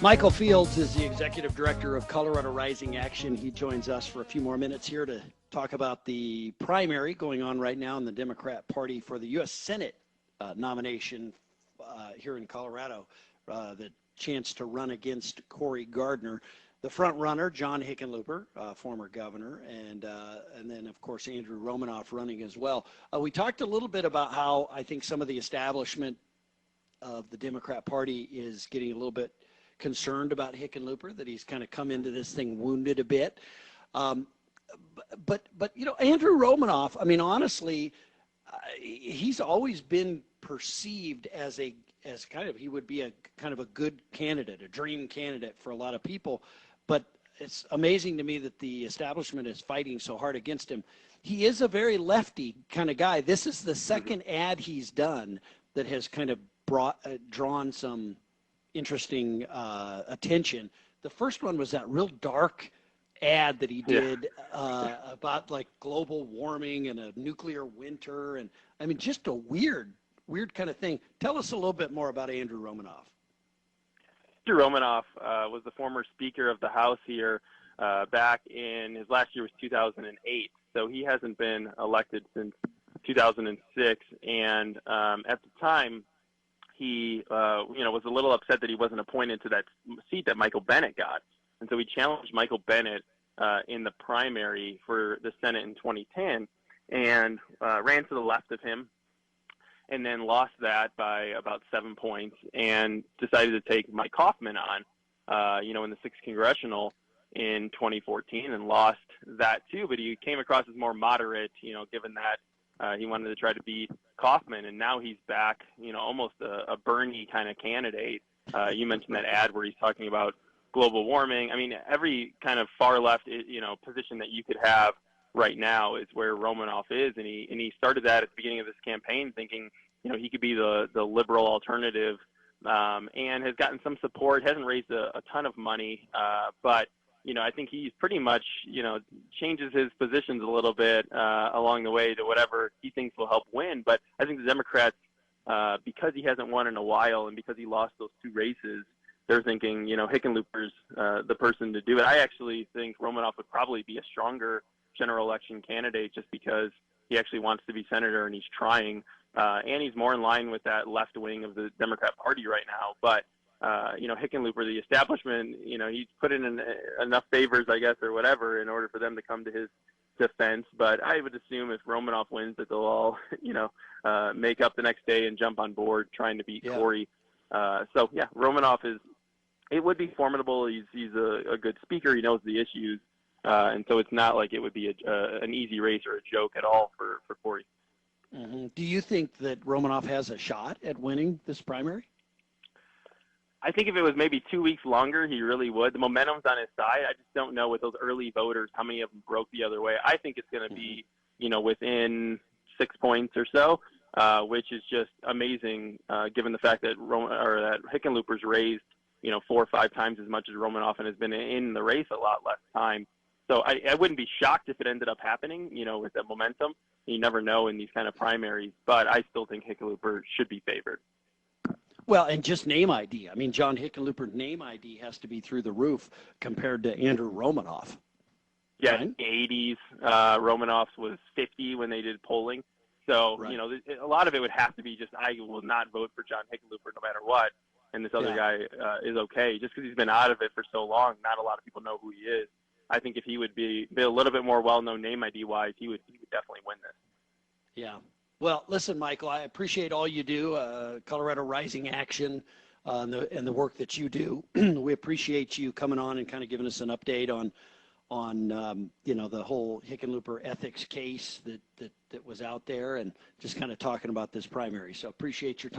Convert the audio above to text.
Michael Fields is the executive director of Colorado Rising Action. He joins us for a few more minutes here to talk about the primary going on right now in the Democrat Party for the U.S. Senate nomination here in Colorado, the chance to run against Cory Gardner. The front runner, John Hickenlooper, former governor, and then, of course, Andrew Romanoff running as well. We talked a little bit about how I think some of the establishment of the Democrat Party is getting a little bit concerned about Hickenlooper, that he's kind of come into this thing wounded a bit. But you know, Andrew Romanoff, I mean, honestly, he's always been perceived as kind of, he would be a kind of a good candidate, a dream candidate for a lot of people. But it's amazing to me that the establishment is fighting so hard against him. He is a very lefty kind of guy. This is the second ad he's done that has kind of drawn some interesting attention. The first one was that real dark ad that he did about like global warming and a nuclear winter, and I mean, just a weird kind of thing. Tell us a little bit more about Andrew Romanoff. Andrew Romanoff was the former Speaker of the House here back in, his last year was 2008, so he hasn't been elected since 2006, and at the time, he, was a little upset that he wasn't appointed to that seat that Michael Bennet got. And so he challenged Michael Bennet in the primary for the Senate in 2010 and ran to the left of him and then lost that by about 7 points and decided to take Mike Coffman on, in the 6th Congressional in 2014 and lost that too. But he came across as more moderate, given that he wanted to try to beat Kaufman, and now he's back, almost a Bernie kind of candidate. You mentioned that ad where he's talking about global warming. I mean, every kind of far left, position that you could have right now is where Romanoff is, and he started that at the beginning of this campaign, thinking, he could be the liberal alternative, and has gotten some support. Hasn't raised a ton of money, but I think he's pretty much, changes his positions a little bit along the way to whatever he thinks will help win. But I think the Democrats, because he hasn't won in a while and because he lost those 2 races, they're thinking, Hickenlooper's the person to do it. I actually think Romanoff would probably be a stronger general election candidate just because he actually wants to be senator and he's trying. And he's more in line with that left wing of the Democrat Party right now. But Hickenlooper, the establishment, he's put in enough favors, I guess, or whatever, in order for them to come to his defense. But I would assume if Romanoff wins that they'll all, make up the next day and jump on board trying to beat Cory. Romanoff it would be formidable. He's a good speaker. He knows the issues. And so it's not like it would be an easy race or a joke at all for Cory. Mm-hmm. Do you think that Romanoff has a shot at winning this primary? I think if it was maybe 2 weeks longer, he really would. The momentum's on his side. I just don't know with those early voters how many of them broke the other way. I think it's going to be, within 6 points or so, which is just amazing given the fact that that Hickenlooper's raised, 4 or 5 times as much as Romanoff and has been in the race a lot less time. So I wouldn't be shocked if it ended up happening, with that momentum. You never know in these kind of primaries, but I still think Hickenlooper should be favored. Well, and just name ID. I mean, John Hickenlooper's name ID has to be through the roof compared to Andrew Romanoff. Yeah, right? 80s. Romanoff's was 50 when they did polling. So, right. A lot of it would have to be just, I will not vote for John Hickenlooper no matter what. And this other guy is okay. Just because he's been out of it for so long, not a lot of people know who he is. I think if he would be a little bit more well-known name ID-wise, he would definitely win this. Yeah. Well, listen, Michael, I appreciate all you do, Colorado Rising Action, and the work that you do. We appreciate you coming on and kind of giving us an update on the whole Hickenlooper ethics case that was out there, and just kind of talking about this primary. So appreciate your time.